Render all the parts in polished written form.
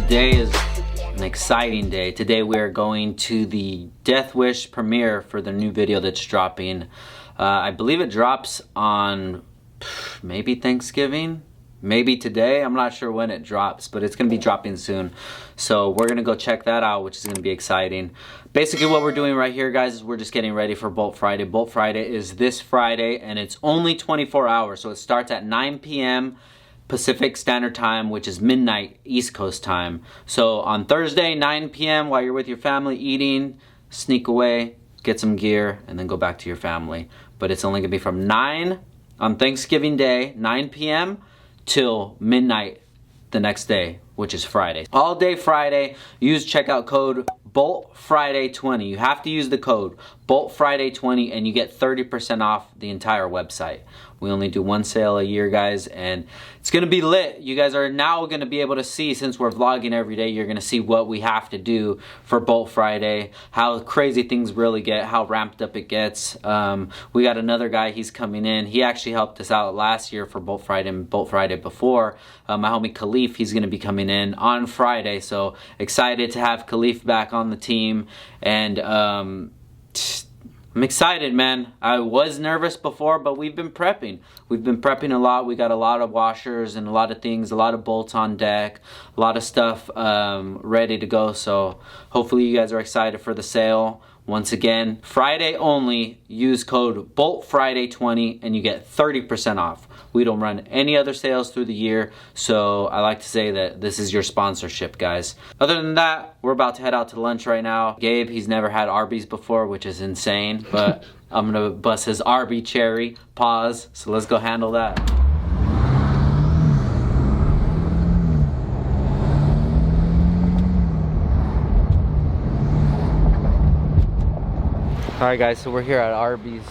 Today is an exciting day. Today we are going to the Deathwish Premiere for the new video that's dropping. I believe it drops on maybe Thanksgiving, maybe today. I'm not sure when it drops, but it's gonna be dropping soon. So we're gonna go check that out, which is gonna be exciting. Basically what we're doing right here, guys, is we're just getting ready for Bolt Friday. Bolt Friday is this Friday and it's only 24 hours. So it starts at 9 p.m. Pacific Standard Time, which is midnight East Coast time. So on Thursday, 9 p.m. while you're with your family eating, sneak away, get some gear, and then go back to your family. But it's only gonna be from 9 on Thanksgiving Day, 9 p.m. till midnight the next day, which is Friday. All day Friday, use checkout code BOLTFriday20. You have to use the code BOLTFriday20 and you get 30% off the entire website. We only do one sale a year, guys, and it's gonna be lit. You guys are now gonna be able to see, since we're vlogging every day, you're gonna see what we have to do for Bolt Friday, how crazy things really get, how ramped up it gets. We got another guy, he's coming in. He actually helped us out last year for Bolt Friday and Bolt Friday before. My homie Khalif, he's gonna be coming in on Friday, so excited to have Khalif back on the team. And I'm excited, man. I was nervous before, but we've been prepping. We've been prepping a lot. We got a lot of washers and a lot of things, a lot of bolts on deck, a lot of stuff ready to go. So hopefully you guys are excited for the sale. Once again, Friday only, use code BOLTFriday20 and you get 30% off. We don't run any other sales through the year, so I like to say that this is your sponsorship, guys. Other than that, we're about to head out to lunch right now. Gabe, he's never had Arby's before, which is insane, but I'm gonna bust his Arby cherry. Pause, so let's go handle that. Alright guys, so we're here at Arby's.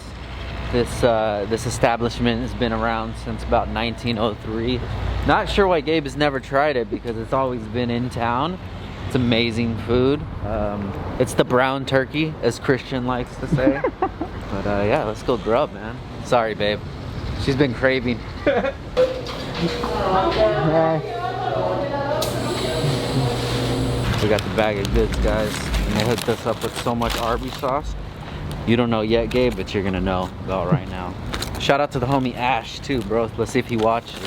This establishment has been around since about 1903. Not sure why Gabe has never tried it because it's always been in town. It's amazing food. It's the brown turkey, as Christian likes to say. But yeah, let's go grub, man. Sorry, babe. She's been craving. We got the bag of goods, guys, and they hooked us up with so much Arby's sauce. You don't know yet, Gabe, but you're gonna know about right now. Shout out to the homie Ash too, bro. Let's see if he watches.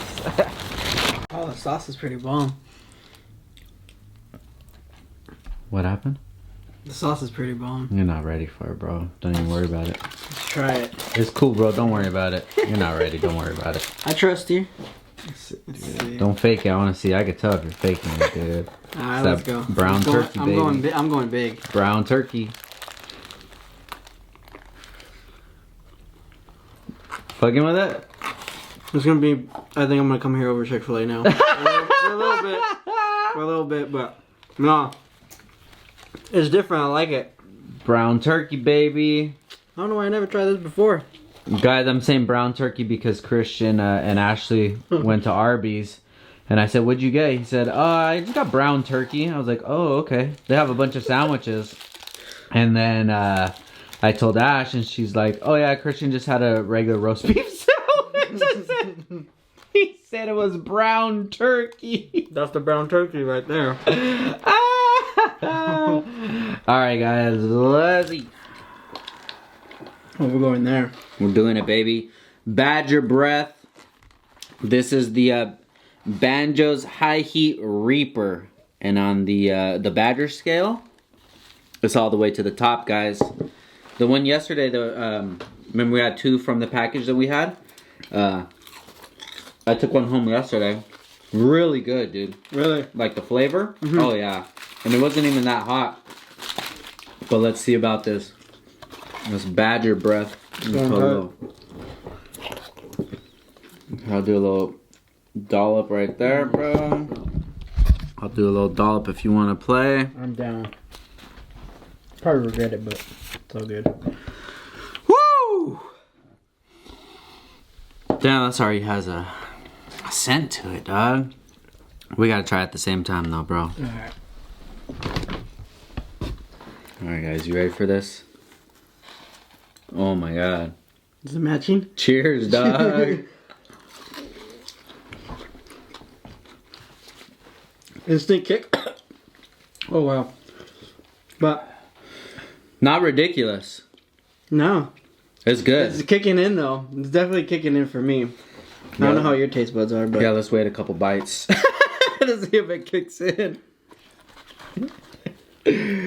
Oh, the sauce is pretty bomb. What happened? The sauce is pretty bomb. You're not ready for it, bro. Don't even worry about it. Let's try it. It's cool, bro. Don't worry about it. You're not ready. Don't worry about it. I trust you. Let's see. Don't fake it. I want to see. I can tell if you're faking it, dude. Alright, let's go. Brown turkey, baby. I'm going big. Brown turkey. Fucking with it? It's gonna be. I think I'm gonna come here over Chick-fil-A now. for a little bit, but no, it's different. I like it. Brown turkey, baby. I don't know why I never tried this before. Guys, I'm saying brown turkey because Christian and Ashley went to Arby's, and I said, "What'd you get?" He said, "I just got brown turkey." I was like, "Oh, okay." They have a bunch of sandwiches, and then I told Ash, and she's like, "Oh yeah, Christian just had a regular roast beef sandwich." He said it was brown turkey. That's the brown turkey right there. Alright guys, let's eat. Oh, we're going there. We're doing it, baby. Badger breath. This is the Banjo's High Heat Reaper. And on the Badger scale, it's all the way to the top, guys. The one yesterday, remember we had two from the package that we had? I took one home yesterday. Really good, dude. Really? Like the flavor? Mm-hmm. Oh yeah. And it wasn't even that hot. But let's see about this. This Badger breath. Okay. I'll do a little dollop right there, bro. I'll do a little dollop if you want to play. I'm down. Probably regret it, but it's all good. Woo! Damn, that's already has a scent to it, dog. We gotta try it at the same time though, bro. Alright. Alright guys, you ready for this? Oh my god. Is it matching? Cheers, dog. Instant kick. Oh wow. But Not ridiculous. no. It's good. It's kicking in though. It's definitely kicking in for me. I don't know how your taste buds are, but Yeah, let's wait a couple bites to see if it kicks in.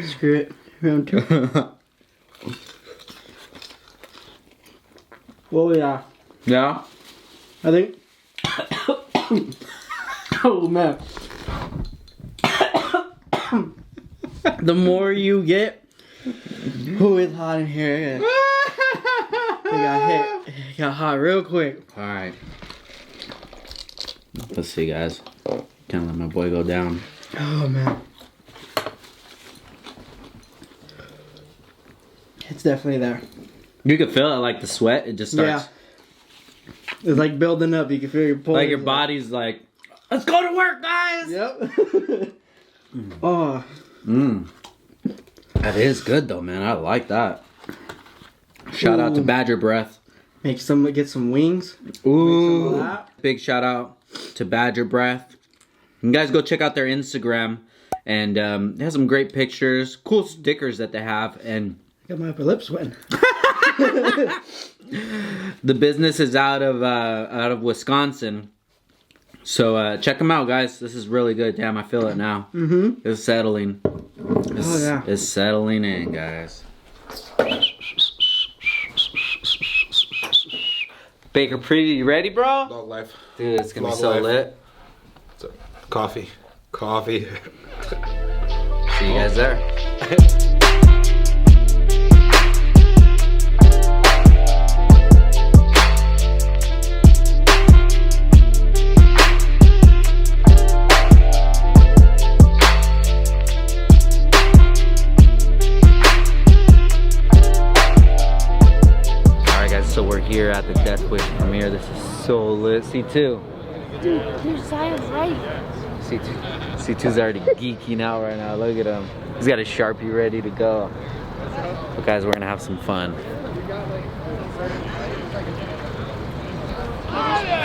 screw it. Round 2. Well, yeah. Yeah? I think. Oh man. The more you get, oh, it's hot in here. It got hit. It got hot real quick. Alright. Let's see, guys. Can't let my boy go down. Oh man. It's definitely there. You can feel it, like the sweat. It just starts. Yeah. It's like building up. You can feel your pulse. Like your body's like, let's go to work, guys! Yep. Oh. Mmm. That is good though, man. I like that. Shout out to Badger Breath. Get some wings. Ooh. Make some of that. Big shout out to Badger Breath. You guys go check out their Instagram. And they have some great pictures. Cool stickers that they have. And Got my upper lip sweating. the business is out of Wisconsin. So check them out, guys. This is really good. Damn, I feel it now. Mm-hmm. It's settling. It's settling in, guys. Baker Pretty, you ready, bro? Log life. Dude, it's gonna be Log so life. lit. So, coffee. Coffee. See you guys there. So we're here at the Deathwish Premiere. This is so lit. C2. Dude, there's Zion right. C2's already geeking out right now. Look at him. He's got his Sharpie ready to go. But guys, we're gonna have some fun.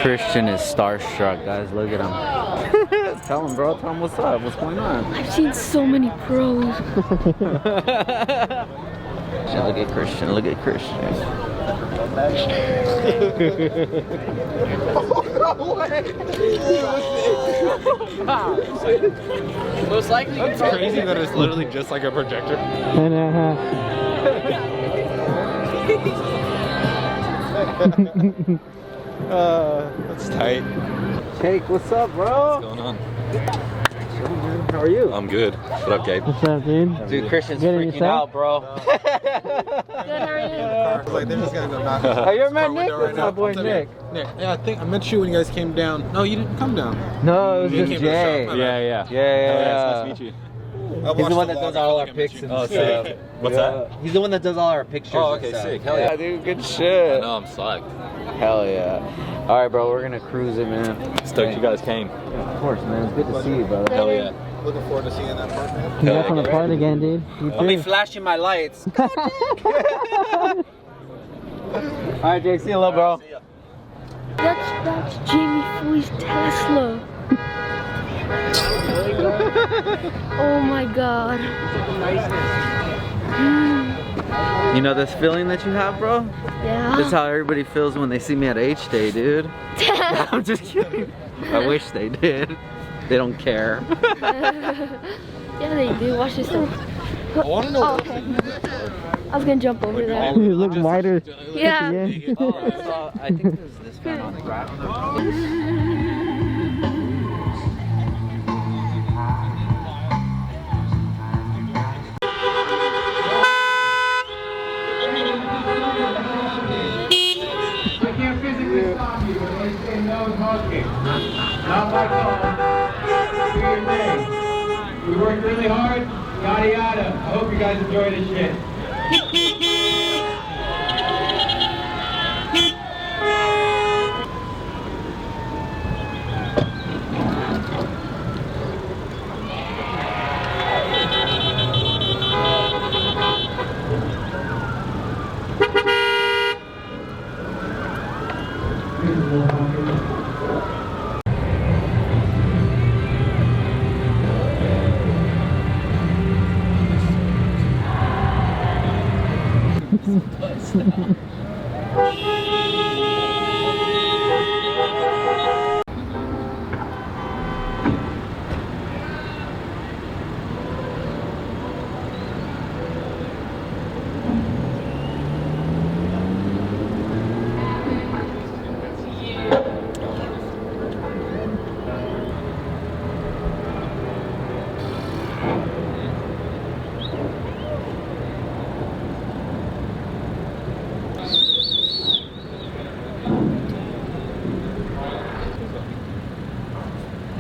Christian is starstruck, guys. Look at him. Tell him, bro. Tell him what's up. What's going on? I've seen so many pros. Look at Christian. Look at Christian. Most likely, it's crazy that it's literally just like a projector. That's tight. Cake, what's up, bro? What's going on? How are you? I'm good. What up, Gabe? What's up, dude? Dude, Christian's Good, and freaking yourself? out, bro. Good, how are you? Like, they're just gonna go knock. Oh, you ever met Nick? That's my boy Nick. Nick. Yeah, I think I met you when you guys came down. No, you didn't come down. No, it was You just came to the Jay. shop, Yeah. Yeah. Nice to meet you. He's the one that does all our pics and Oh, stuff. sick. What's that? He's the one that does all our pictures. Oh, and okay, stuff. sick. Hell yeah. Dude, good shit. No, I'm psyched. Hell yeah. All right, bro, we're gonna cruise it, man. Stoked you guys came. Of course, man. It's good to see you, brother. Hell yeah. Looking forward to seeing that part, man. Congrats on the part again, dude. You I'll be too. flashing my lights. All right, Jake. See you, little bro. That's Jamie Foy's Tesla. Oh my god. You know this feeling that you have, bro? Yeah. This is how everybody feels when they see me at H-Day, dude. I'm just kidding. I wish they did. They don't care. Yeah, they do. Watch this stuff. I want to know. Oh, okay. I was gonna jump over there. You look wider. Yeah. Oh, I think there's this fan on the ground. cute. Not my fault. Do your thing. We worked really hard. Yada yada. I hope you guys enjoy this shit.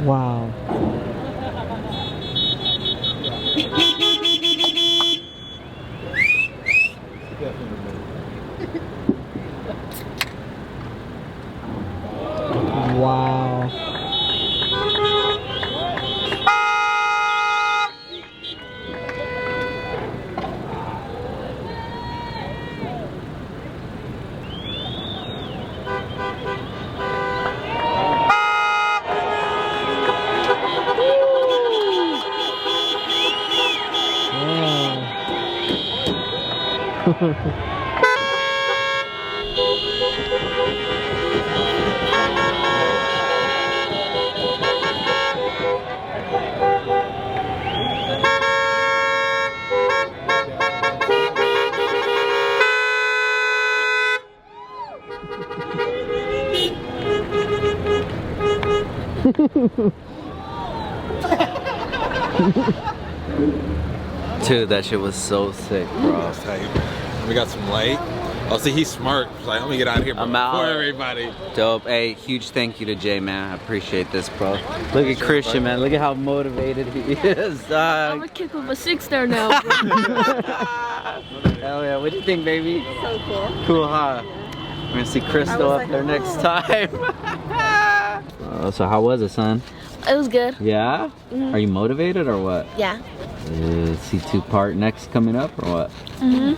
Wow. Wow. Dude, that shit was so sick, bro. We got some light. Oh, see, he's smart. He's like, let me get out of here I'm before out. everybody. Dope. Hey, huge thank you to Jay, man. I appreciate this, bro. Look at Christian, man. Look at how motivated he is, I'm dog. a kick with a 6-star now. Bro. Hell yeah. What do you think, baby? So cool. Cool, huh? We're gonna see Crystal up there next time. So how was it, son? It was good. Yeah? Mhm. Are you motivated or what? Yeah. C2 part next coming up or what? Mhm.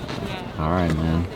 All right, man.